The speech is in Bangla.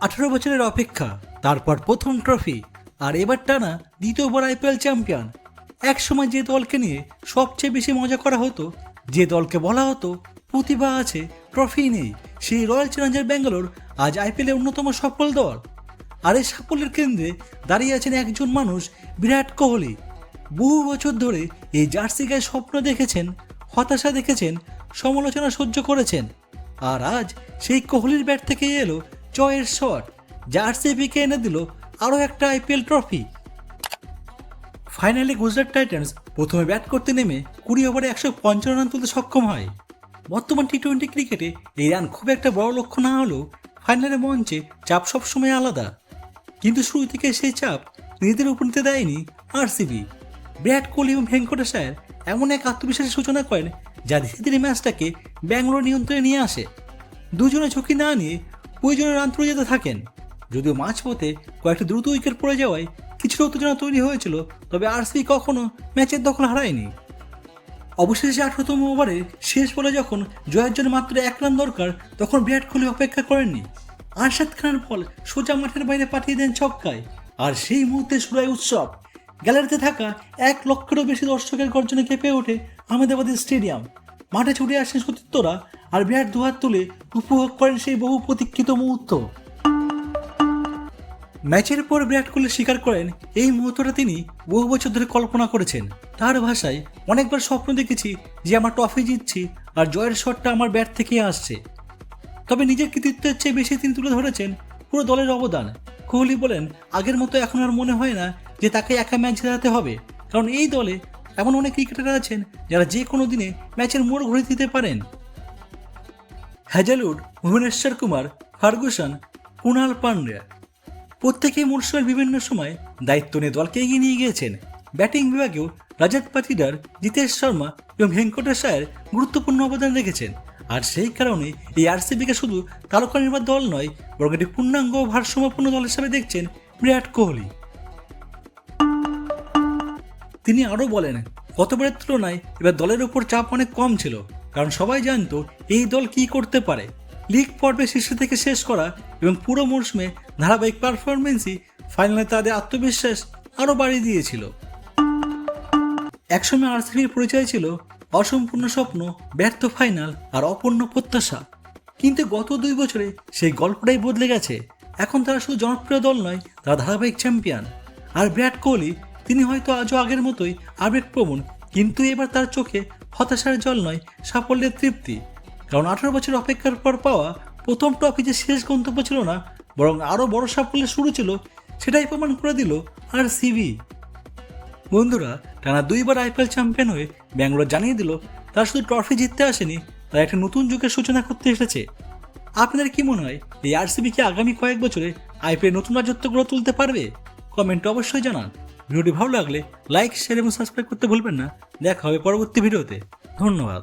18 বছরের অপেক্ষা, তারপর প্রথম ট্রফি, আর এবার টানা দ্বিতীয়বার আইপিএল চ্যাম্পিয়ন। এক সময় যে দলকে নিয়ে সবচেয়ে বেশি মজা করা হতো, যে দলকে বলা হতো প্রতিভা আছে ট্রফি নেই, সেই রয়্যাল চ্যালেঞ্জার ব্যাঙ্গালোর আজ আইপিএলের অন্যতম সফল দল। আর এই সাফল্যের কেন্দ্রে দাঁড়িয়ে আছেন একজন মানুষ, বিরাট কোহলি। বহু বছর ধরে এই জার্সি গায়ে স্বপ্ন দেখেছেন, হতাশা দেখেছেন, সমালোচনা সহ্য করেছেন। আর আজ সেই কোহলির ব্যাট থেকে এলো জয়ের শট, যা আরসিবিকে এনে দিল আরও একটা আইপিএল ট্রফি। ফাইনালে গুজরাট টাইটান্স প্রথমে ব্যাট করতে নেমে 20 ওভারে 155 রান তুলতে সক্ষম হয়। বর্তমান টি-20 ক্রিকেটে এই রান খুব একটা বড় লক্ষ্য না হলেও ফাইনালের মঞ্চে চাপ সবসময় আলাদা। কিন্তু শুরু থেকে সেই চাপ নিজেদের উপর নিতে দেয়নি আরসিবি। বিরাট কোহলি এবং ভেঙ্কটেশ আয়ার এমন এক আত্মবিশ্বাসের সূচনা করেন, যা ধীরে ধীরে ম্যাচটাকে ব্যাঙ্গালোর নিয়ন্ত্রণে নিয়ে আসে। দুজনে ঝুঁকি না নিয়ে প্রয়োজনে রান তুলে যেতে থাকেন। যদিও মাঝপথে কয়েকটি দ্রুত উইকেট পড়ে যাওয়ায় কিছুটা উত্তেজনা তৈরি হয়েছিল, তবে আরসিবি কখনো ম্যাচের দখল হারায়নি। অবশেষে 18তম ওভারে শেষ বলে যখন জয়ের জন্য মাত্র 1 রান দরকার, তখন বিরাট কোহলি অপেক্ষা করেননি। আরশাদ খানের বল সোজা মাঠের বাইরে পাঠিয়ে দেন ছক্কায়, আর সেই মুহূর্তে শুরু হয় উৎসব। গ্যালারিতে থাকা 1 লক্ষেরও বেশি দর্শকের গর্জনে কেঁপে ওঠে আহমেদাবাদ স্টেডিয়াম। মাঠে ছুটে আসেন সতীর্থরা, আর বিরাট দুহাত তুলে উপভোগ করেন সেই বহু প্রতীক্ষিত মুহূর্ত। ম্যাচের পর বিরাট কোহলি স্বীকার করেন, এই মুহূর্তটা তিনি বহু বছর ধরে কল্পনা করেছেন। তার ভাষায়, অনেকবার স্বপ্ন দেখেছি যে আমার ট্রফি জিতছি আর জয়ের শটটা আমার ব্যাট থেকে আসছে। তবে নিজের কৃতিত্বের চেয়ে বেশি তিনি তুলে ধরেছেন পুরো দলের অবদান। কোহলি বলেন, আগের মতো এখন আর মনে হয় না যে তাকে একা ম্যাচ জেতাতে হবে, কারণ এই দলে এমন অনেক ক্রিকেটার আছেন যারা যে কোনো দিনে ম্যাচের মোড় ঘুরে দিতে পারেন। হ্যাজেলউড, ভুবনেশ্বর কুমার, ফার্গুসন, কুণাল পান্ডিয়া প্রত্যেকেই মরশুমের বিভিন্ন সময় দায়িত্ব নিয়ে দলকে এগিয়ে নিয়ে গিয়েছেন। ব্যাটিং বিভাগেও রজত পাটিদার, জিতেশ শর্মা এবং ভেঙ্কটেশ আয়ার গুরুত্বপূর্ণ অবদান রেখেছেন। আর সেই কারণে এই আরসিবিকে শুধু তারকা নির্ভর দল নয়, বরং একটি পূর্ণাঙ্গ ও ভারসাম্যপূর্ণ দল হিসেবে দেখছেন বিরাট কোহলি। তিনি আরও বলেন, গতবারের তুলনায় এবার দলের উপর চাপ অনেক কম ছিল, কারণ সবাই জানতো এই দল কি করতে পারে। লিগ পর্বে শীর্ষ থেকে শেষ করা এবং পুরো মরশুমে ধারাবাহিক পারফরমেন্সই ফাইনালে তাদের আত্মবিশ্বাস আরও বাড়িয়ে দিয়েছিল। একসময় আরসিবির পরিচয় ছিল অসম্পূর্ণ স্বপ্ন, ব্যর্থ ফাইনাল আর অপূর্ণ প্রত্যাশা। কিন্তু গত 2 বছরে সেই গল্পটাই বদলে গেছে। এখন তারা শুধু জনপ্রিয় দল নয়, তারা ধারাবাহিক চ্যাম্পিয়ন। আর বিরাট কোহলি, তিনি হয়তো আজও আগের মতোই আবেগপ্রবণ, কিন্তু এবার তার চোখে হতাশার জল নয়, সাফল্যের তৃপ্তি। কারণ 18 বছর অপেক্ষার পর পাওয়া প্রথম ট্রফি যে শেষ গন্তব্য ছিল না, বরং আরও বড় সাফল্যের শুরু ছিল, সেটাই প্রমাণ করে দিল আরসিবি। বন্ধুরা, টানা 2 বার আইপিএল চ্যাম্পিয়ন হয়ে ব্যাঙ্গালোর জানিয়ে দিল তারা শুধু ট্রফি জিততে আসেনি, তারা একটা নতুন যুগের সূচনা করতে এসেছে। আপনাদের কি মনে হয়, এই আরসিবি কি আগামী কয়েক বছরে আইপিএল নতুন রাজত্ব গড়ে তুলতে পারবে? কমেন্টে অবশ্যই জানান। ভিডিওটি ভালো লাগলে লাইক, শেয়ার এবং সাবস্ক্রাইব করতে ভুলবেন না। দেখা হবে পরবর্তী ভিডিওতে। ধন্যবাদ।